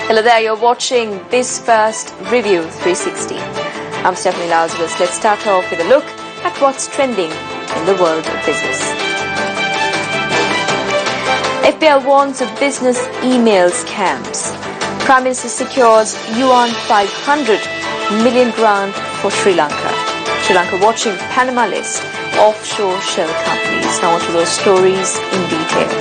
Hello there, you're watching Biz First Review 360. I'm Stephanie Lazarus. Let's start off with a look at what's trending in the world of business. FBI warns of business email scams. Prime Minister secures yuan 500 million grant for Sri Lanka. Sri Lanka watching Panama list offshore shell companies. Now on to those stories in detail.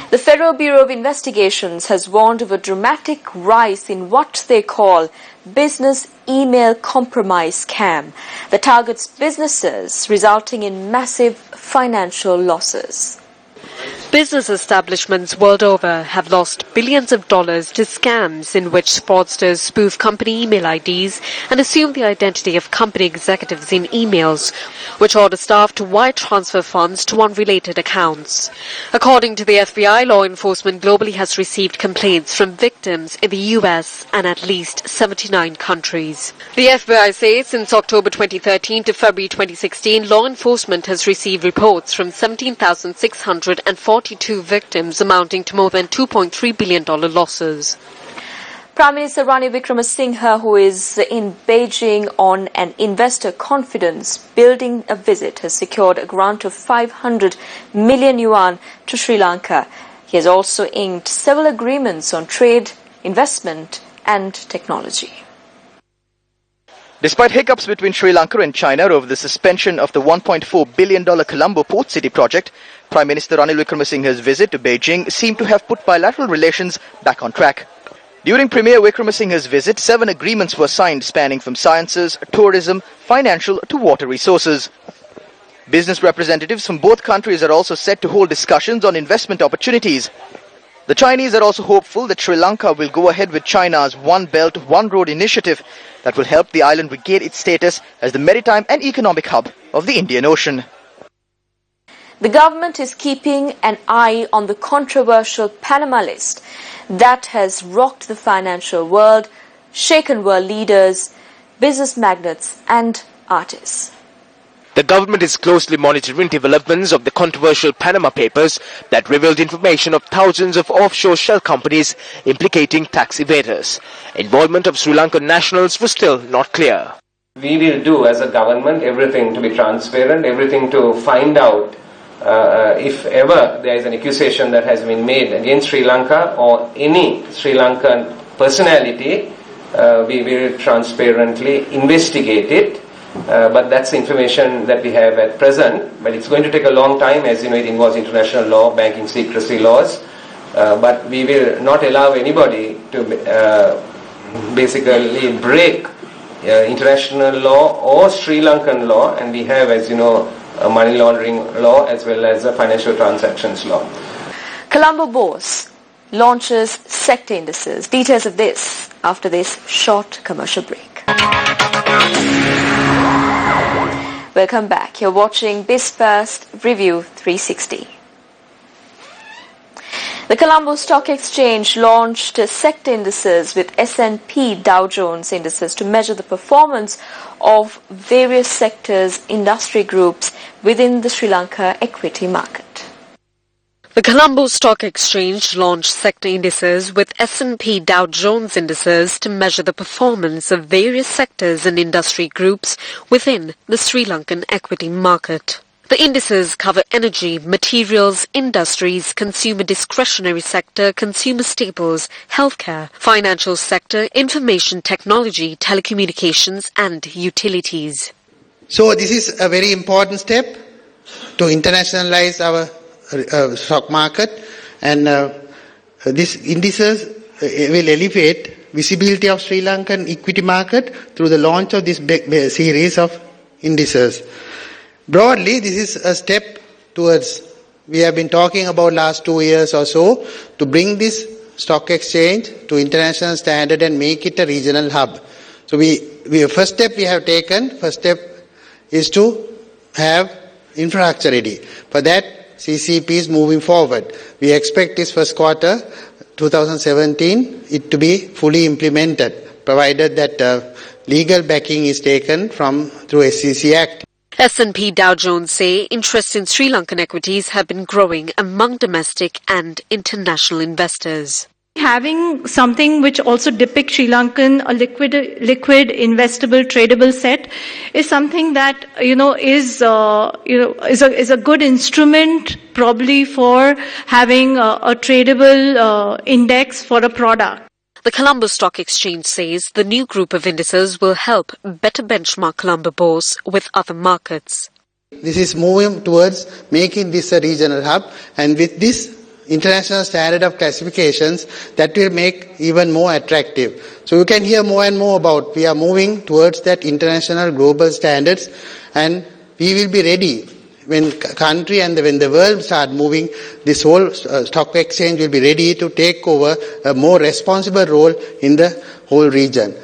The Federal Bureau of Investigations has warned of a dramatic rise in what they call business email compromise scam that targets businesses, resulting in massive financial losses. Business establishments world over have lost billions of dollars to scams in which fraudsters spoof company email IDs and assume the identity of company executives in emails, which order staff to wire transfer funds to unrelated accounts. According to the FBI, law enforcement globally has received complaints from victims in the US and at least 79 countries. The FBI says since October 2013 to February 2016, law enforcement has received reports from 17,642 victims amounting to more than $2.3 billion losses. Prime Minister Ranil Wickremesinghe, who is in Beijing on an investor confidence building a visit, has secured a grant of 500 million yuan to Sri Lanka. He has also inked several agreements on trade, investment and technology. Despite hiccups between Sri Lanka and China over the suspension of the $1.4 billion Colombo Port City project, Prime Minister Ranil Wickremesinghe's visit to Beijing seemed to have put bilateral relations back on track. During Premier Wickremesinghe's visit, 7 agreements were signed spanning from sciences, tourism, financial to water resources. Business representatives from both countries are also set to hold discussions on investment opportunities. The Chinese are also hopeful that Sri Lanka will go ahead with China's One Belt, One Road initiative that will help the island regain its status as the maritime and economic hub of the Indian Ocean. The government is keeping an eye on the controversial Panama list that has rocked the financial world, shaken world leaders, business magnates and artists. The government is closely monitoring developments of the controversial Panama Papers that revealed information of thousands of offshore shell companies implicating tax evaders. Involvement of Sri Lankan nationals was still not clear. We will do as a government everything to be transparent, everything to find out if ever there is an accusation that has been made against Sri Lanka or any Sri Lankan personality, we will transparently investigate it. But that's the information that we have at present. But it's going to take a long time. As you know, it involves international law, banking secrecy laws. But we will not allow anybody to basically break international law or Sri Lankan law. And we have, as you know, a money laundering law as well as a financial transactions law. Colombo boss launches sector indices. Details of this after this short commercial break. Welcome back. You're watching Biz First Review 360. The Colombo Stock Exchange launched sector indices with S&P Dow Jones indices to measure the performance of various sectors, industry groups within the Sri Lanka equity market. The Colombo Stock Exchange launched sector indices with S&P Dow Jones indices to measure the performance of various sectors and industry groups within the Sri Lankan equity market. The indices cover energy, materials, industries, consumer discretionary sector, consumer staples, healthcare, financial sector, information technology, telecommunications and utilities. So this is a very important step to internationalize our stock market, and these indices will elevate visibility of Sri Lankan equity market through the launch of this series of indices. Broadly, this is a step towards, we have been talking about last 2 years or so, to bring this stock exchange to international standard and make it a regional hub. So first step we have taken, first step is to have infrastructure ready. For that, CCP is moving forward. We expect this first quarter 2017 it to be fully implemented, provided that legal backing is taken through SCC Act. S&P Dow Jones say interest in Sri Lankan equities have been growing among domestic and international investors. Having something which also depicts Sri Lankan, a liquid, investable, tradable set, is something that is a good instrument probably for having a tradable index for a product. The Colombo Stock Exchange says the new group of indices will help better benchmark Colombo Bourse with other markets. This is moving towards making this a regional hub, and with this international standard of classifications, that will make even more attractive. So you can hear more and more about we are moving towards that international global standards, and we will be ready when country and when the world start moving. This whole stock exchange will be ready to take over a more responsible role in the whole region.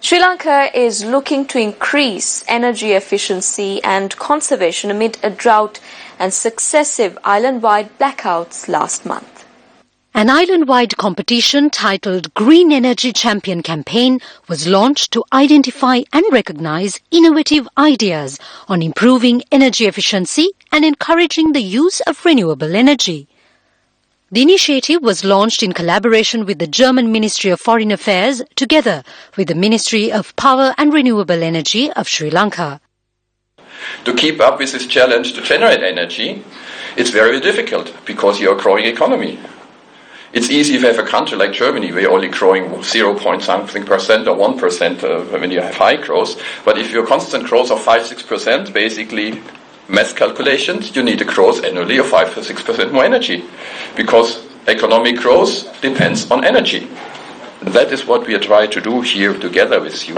Sri Lanka is looking to increase energy efficiency and conservation amid a drought and successive island-wide blackouts last month. An island-wide competition titled Green Energy Champion Campaign was launched to identify and recognize innovative ideas on improving energy efficiency and encouraging the use of renewable energy. The initiative was launched in collaboration with the German Ministry of Foreign Affairs together with the Ministry of Power and Renewable Energy of Sri Lanka. To keep up with this challenge to generate energy, it's very difficult because you're a growing economy. It's easy if you have a country like Germany where you're only growing 0 point something percent or 1% when you have high growth. But if you're constant growth of 5-6%, basically math calculations, you need a growth annually of 5-6% more energy, because economic growth depends on energy. That is what we are trying to do here together with you,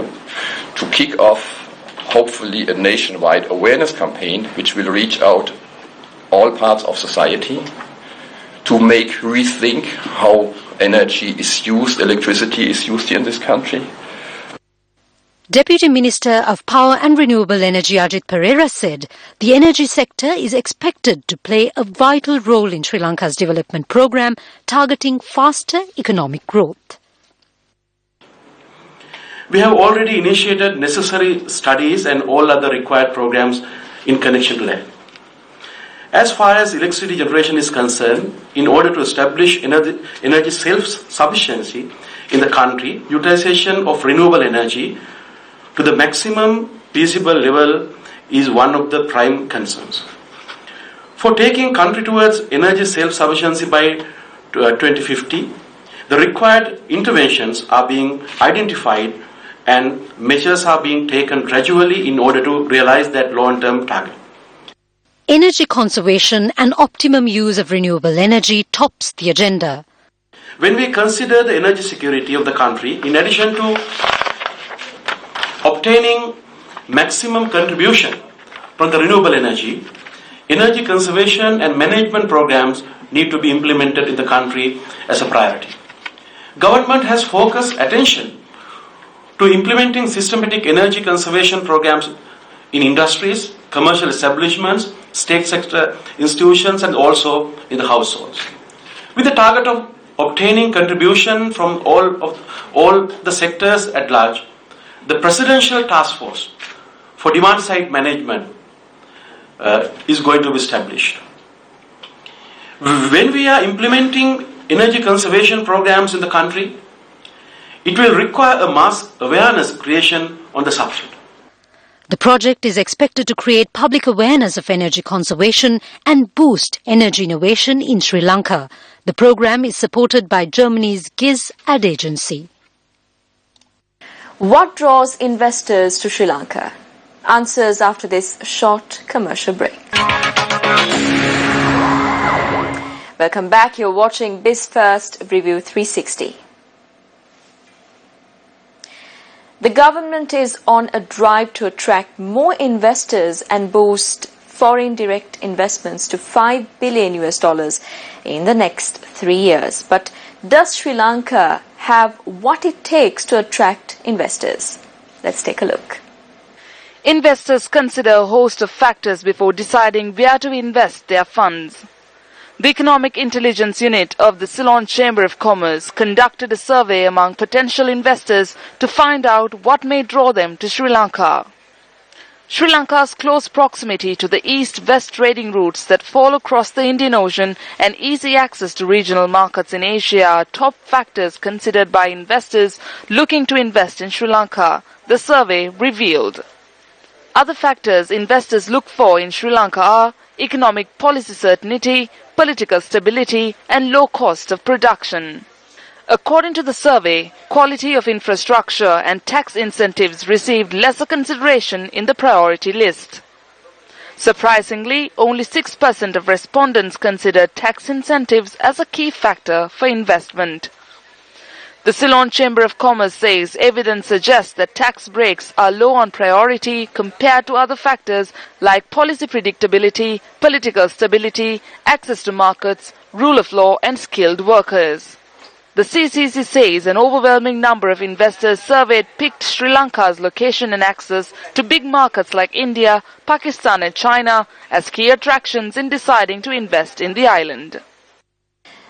to kick off hopefully a nationwide awareness campaign which will reach out all parts of society to make rethink how energy is used, electricity is used here in this country. Deputy Minister of Power and Renewable Energy Ajit Pereira said the energy sector is expected to play a vital role in Sri Lanka's development program targeting faster economic growth. We have already initiated necessary studies and all other required programs in connection to that. As far as electricity generation is concerned, in order to establish energy self-sufficiency in the country, utilization of renewable energy to the maximum feasible level is one of the prime concerns. For taking country towards energy self-sufficiency by 2050, the required interventions are being identified and measures are being taken gradually in order to realize that long-term target. Energy conservation and optimum use of renewable energy tops the agenda. When we consider the energy security of the country, in addition to obtaining maximum contribution from the renewable energy, energy conservation and management programs need to be implemented in the country as a priority. Government has focused attention to implementing systematic energy conservation programs in industries, commercial establishments, state sector institutions, and also in the households, with the target of obtaining contribution from all the sectors at large. The Presidential Task Force for Demand Side Management is going to be established. When we are implementing energy conservation programs in the country, it will require a mass awareness creation on the subject. The project is expected to create public awareness of energy conservation and boost energy innovation in Sri Lanka. The program is supported by Germany's GIZ ad agency. What draws investors to Sri Lanka? Answers after this short commercial break. Welcome back. You're watching Biz First Review 360. The government is on a drive to attract more investors and boost foreign direct investments to $5 billion in the next 3 years. But does Sri Lanka have what it takes to attract investors? Let's take a look. Investors consider a host of factors before deciding where to invest their funds. The Economic Intelligence Unit of the Ceylon Chamber of Commerce conducted a survey among potential investors to find out what may draw them to Sri Lanka. Sri Lanka's close proximity to the east-west trading routes that fall across the Indian Ocean and easy access to regional markets in Asia are top factors considered by investors looking to invest in Sri Lanka, the survey revealed. Other factors investors look for in Sri Lanka are economic policy certainty, political stability, and low cost of production. According to the survey, quality of infrastructure and tax incentives received lesser consideration in the priority list. Surprisingly, only 6% of respondents considered tax incentives as a key factor for investment. The Ceylon Chamber of Commerce says evidence suggests that tax breaks are low on priority compared to other factors like policy predictability, political stability, access to markets, rule of law, and skilled workers. The CCC says an overwhelming number of investors surveyed picked Sri Lanka's location and access to big markets like India, Pakistan and China as key attractions in deciding to invest in the island.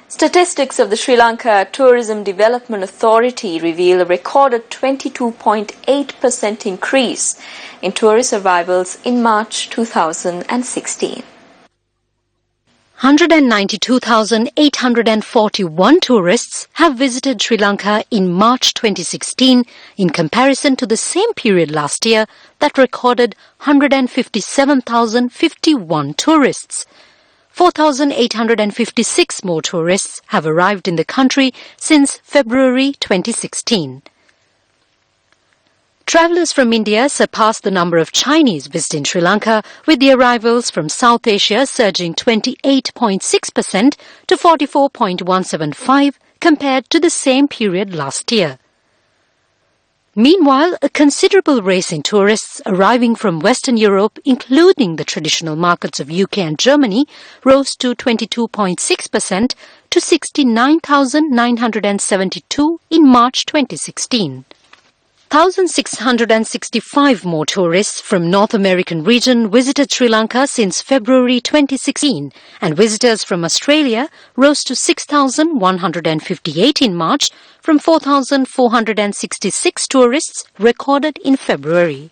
Statistics of the Sri Lanka Tourism Development Authority reveal a recorded 22.8% increase in tourist arrivals in March 2016. 192,841 tourists have visited Sri Lanka in March 2016 in comparison to the same period last year that recorded 157,051 tourists. 4,856 more tourists have arrived in the country since February 2016. Travellers from India surpassed the number of Chinese visiting Sri Lanka, with the arrivals from South Asia surging 28.6% to 44.175 compared to the same period last year. Meanwhile, a considerable race in tourists arriving from Western Europe, including the traditional markets of UK and Germany, rose to 22.6% to 69,972 in March 2016. 1,665 more tourists from North American region visited Sri Lanka since February 2016, and visitors from Australia rose to 6,158 in March from 4,466 tourists recorded in February.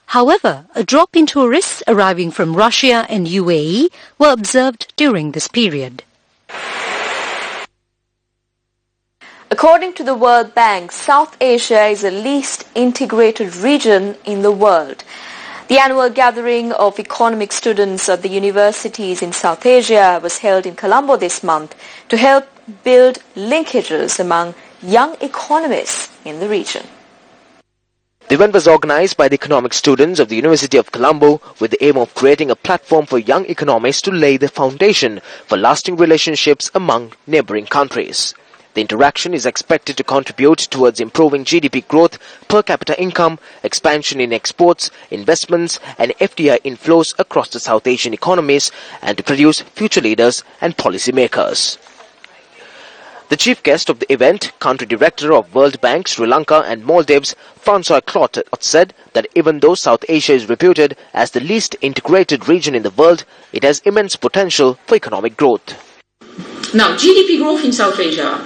However, a drop in tourists arriving from Russia and UAE were observed during this period. According to the World Bank, South Asia is the least integrated region in the world. The annual gathering of economic students at the universities in South Asia was held in Colombo this month to help build linkages among young economists in the region. The event was organized by the economic students of the University of Colombo with the aim of creating a platform for young economists to lay the foundation for lasting relationships among neighboring countries. The interaction is expected to contribute towards improving GDP growth, per capita income, expansion in exports, investments and FDI inflows across the South Asian economies, and to produce future leaders and policymakers. The chief guest of the event, country director of World Bank, Sri Lanka and Maldives, Francois Clot, said that even though South Asia is reputed as the least integrated region in the world, it has immense potential for economic growth. Now, GDP growth in South Asia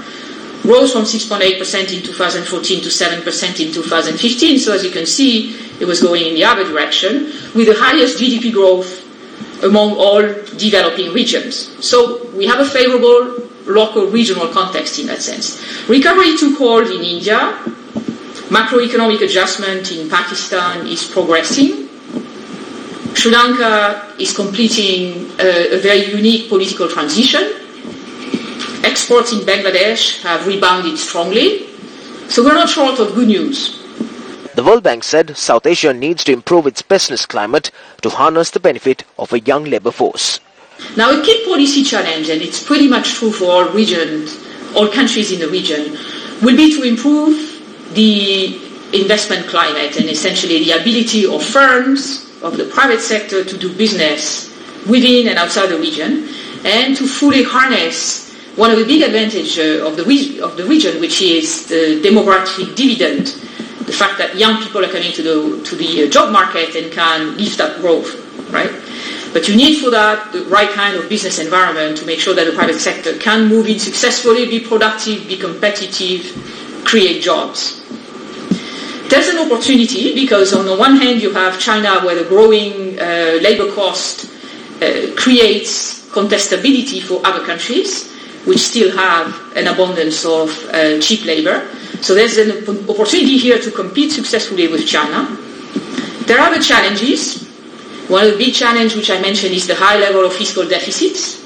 rose from 6.8% in 2014 to 7% in 2015. So as you can see, it was going in the other direction, with the highest GDP growth among all developing regions. So we have a favorable local regional context in that sense. Recovery took hold in India. Macroeconomic adjustment in Pakistan is progressing. Sri Lanka is completing a very unique political transition. Exports in Bangladesh have rebounded strongly, so we're not short of good news. The World Bank said South Asia needs to improve its business climate to harness the benefit of a young labour force. Now, a key policy challenge, and it's pretty much true for all regions, all countries in the region, will be to improve the investment climate and essentially the ability of firms, of the private sector to do business within and outside the region, and to fully harness one of the big advantages of the region, which is the demographic dividend, the fact that young people are coming to the job market and can lift up growth, right? But you need for that the right kind of business environment to make sure that the private sector can move in successfully, be productive, be competitive, create jobs. There's an opportunity because on the one hand you have China where the growing labor cost creates contestability for other countries which still have an abundance of cheap labor. So there's an opportunity here to compete successfully with China. There are other challenges. One of the big challenges which I mentioned is the high level of fiscal deficits,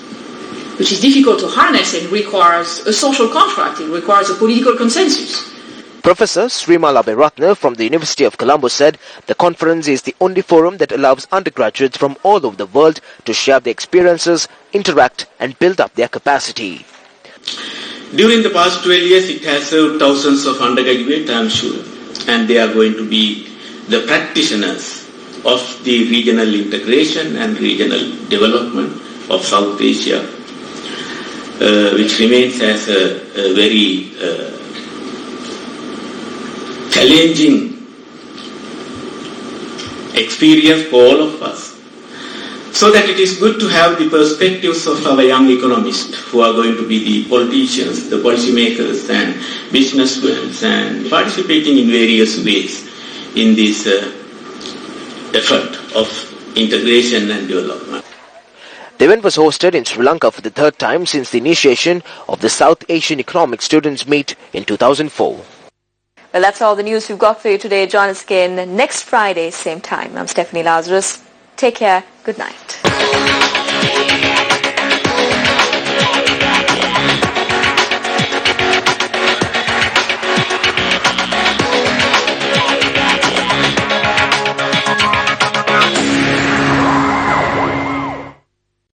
which is difficult to harness and requires a social contract. It requires a political consensus. Professor Srimal Abhiratna from the University of Colombo said the conference is the only forum that allows undergraduates from all over the world to share their experiences, interact and build up their capacity. During the past 12 years, it has served thousands of undergraduates, I am sure, and they are going to be the practitioners of the regional integration and regional development of South Asia, which remains as a very challenging experience for all of us. So that it is good to have the perspectives of our young economists who are going to be the politicians, the policymakers and businessmen and participating in various ways in this effort of integration and development. The event was hosted in Sri Lanka for the third time since the initiation of the South Asian Economic Students Meet in 2004. Well, that's all the news we've got for you today. Join us again next Friday, same time. I'm Stephanie Lazarus. Take care. Good night.